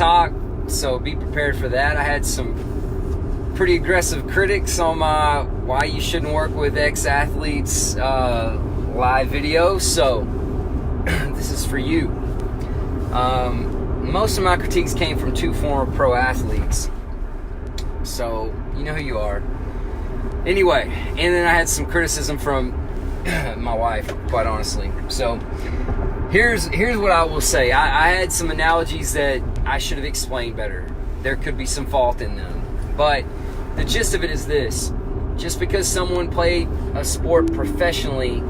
talk, so be prepared for that. I had some pretty aggressive critics on my why you shouldn't work with ex-athletes live video, so this is for you. Most of my critiques came from 2 former pro athletes, so you know who you are. Anyway, and then I had some criticism from my wife, quite honestly. So here's what I will say. I had some analogies that I should have explained better. There could be some fault in them, but the gist of it is this: just because someone played a sport professionally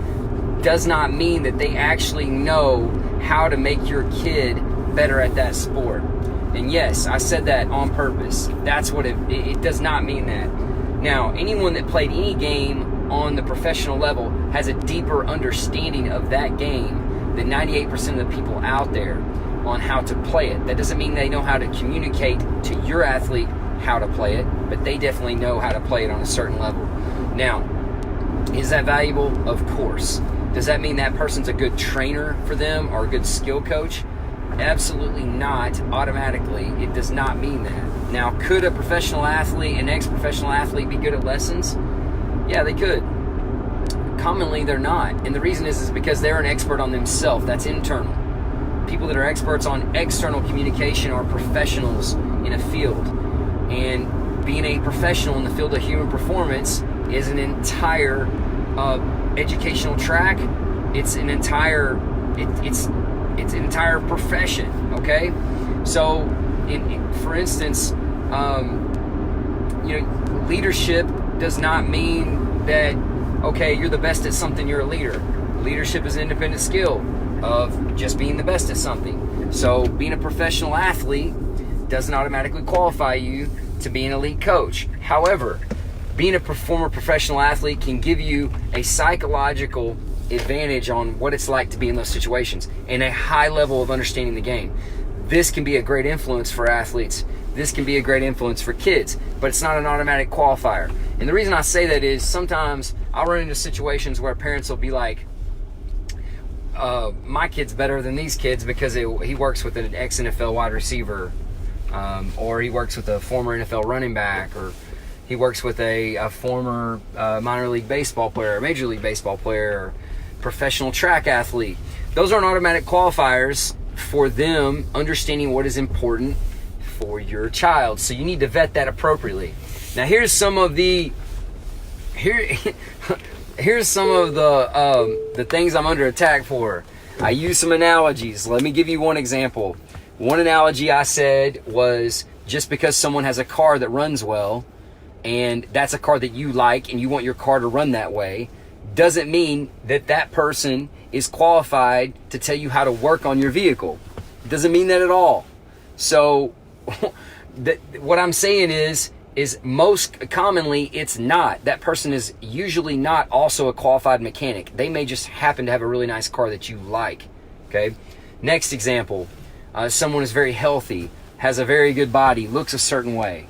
does not mean that they actually know how to make your kid better at that sport. And yes, I said that on purpose. That's what it does not mean that. Now, anyone that played any game on the professional level has a deeper understanding of that game than 98% of the people out there on how to play it. That doesn't mean they know how to communicate to your athlete how to play it, but they definitely know how to play it on a certain level. Now, is that valuable? Of course. Does that mean that person's a good trainer for them or a good skill coach? Absolutely not. Automatically, it does not mean that. Now, could a professional athlete, an ex-professional athlete, be good at lessons? Yeah, they could. Commonly, they're not. And the reason is because they're an expert on themselves. That's internal. People that are experts on external communication are professionals in a field. And being a professional in the field of human performance is an entire educational track. It's an entire it's an entire profession. Okay, so for instance, leadership does not mean that you're the best at something, you're a leader. Leadership is an independent skill of just being the best at something. So being a professional athlete doesn't automatically qualify you to be an elite coach. However, being a former professional athlete can give you a psychological advantage on what it's like to be in those situations and a high level of understanding the game. This can be a great influence for athletes. This can be a great influence for kids, but it's not an automatic qualifier. And the reason I say that is sometimes I'll run into situations where parents will be like, my kid's better than these kids because he works with an ex-NFL wide receiver, or he works with a former NFL running back, or he works with a former minor league baseball player, major league baseball player, or professional track athlete. Those aren't automatic qualifiers for them understanding what is important for your child. So you need to vet that appropriately. Now here's some of the things I'm under attack for. I use some analogies. Let me give you one example. One analogy I said was, just because someone has a car that runs well, and that's a car that you like and you want your car to run that way, doesn't mean that that person is qualified to tell you how to work on your vehicle. It doesn't mean that at all. So what I'm saying is most commonly it's not. That person is usually not also a qualified mechanic. They may just happen to have a really nice car that you like. Okay. Next example, someone is very healthy, has a very good body, looks a certain way.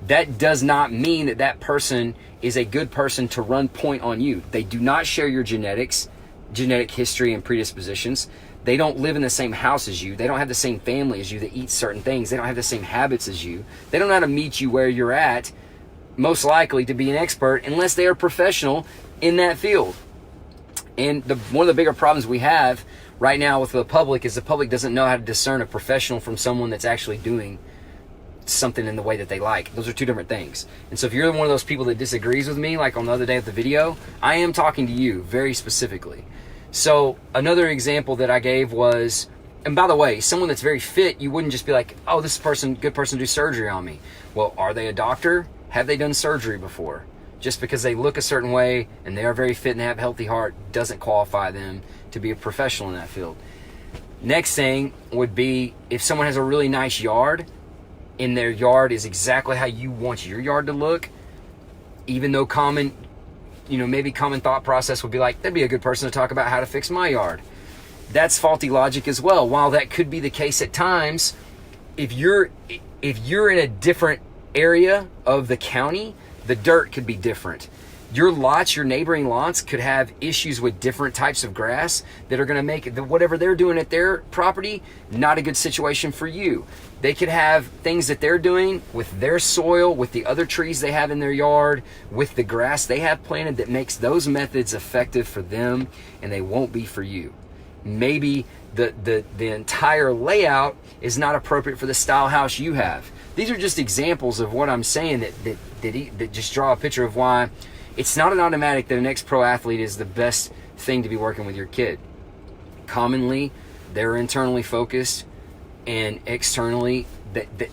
That does not mean that that person is a good person to run point on you. They do not share your genetics, genetic history, and predispositions. They don't live in the same house as you. They don't have the same family as you that eats certain things. They don't have the same habits as you. They don't know how to meet you where you're at, most likely to be an expert, unless they are professional in that field. And one of the bigger problems we have right now with the public is the public doesn't know how to discern a professional from someone that's actually doing something in the way that they like. Those are two different things. And so if you're one of those people that disagrees with me, like on the other day of the video, I am talking to you very specifically. So another example that I gave was, and by the way, someone that's very fit, you wouldn't just be like, oh, this person, good person to do surgery on me. Well, are they a doctor? Have they done surgery before? Just because they look a certain way and they are very fit and have a healthy heart doesn't qualify them to be a professional in that field. Next thing would be, if someone has a really nice yard and their yard is exactly how you want your yard to look, even though maybe common thought process would be like, that'd be a good person to talk about how to fix my yard. That's faulty logic as well. While that could be the case at times, if you're in a different area of the county, the dirt could be different. Your lots, your neighboring lots could have issues with different types of grass that are going to make whatever they're doing at their property not a good situation for you. They could have things that they're doing with their soil, with the other trees they have in their yard, with the grass they have planted that makes those methods effective for them, and they won't be for you. Maybe the entire layout is not appropriate for the style house you have. These are just examples of what I'm saying that just draw a picture of why it's not an automatic that an ex-pro athlete is the best thing to be working with your kid. Commonly, they're internally focused, and externally,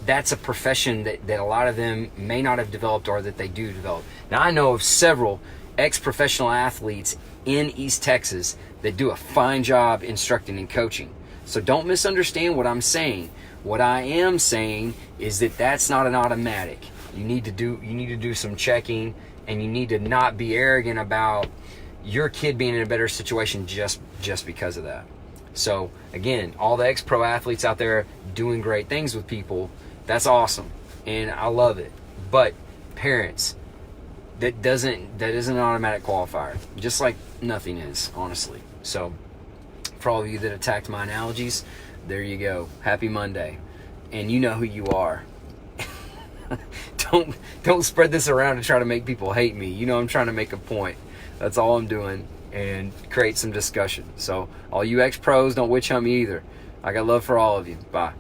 that's a profession that a lot of them may not have developed, or that they do develop. Now, I know of several ex-professional athletes in East Texas that do a fine job instructing and coaching. So don't misunderstand what I'm saying. What I am saying is that that's not an automatic. You need to do some checking, and you need to not be arrogant about your kid being in a better situation just because of that. So again, all the ex-pro athletes out there doing great things with people, that's awesome, and I love it. But parents, that isn't an automatic qualifier, just like nothing is, honestly. So for all of you that attacked my analogies, there you go. Happy Monday, and you know who you are. Don't spread this around and try to make people hate me. You know I'm trying to make a point. That's all I'm doing, and create some discussion. So all you ex-pros, don't witch hunt me either. I got love for all of you. Bye.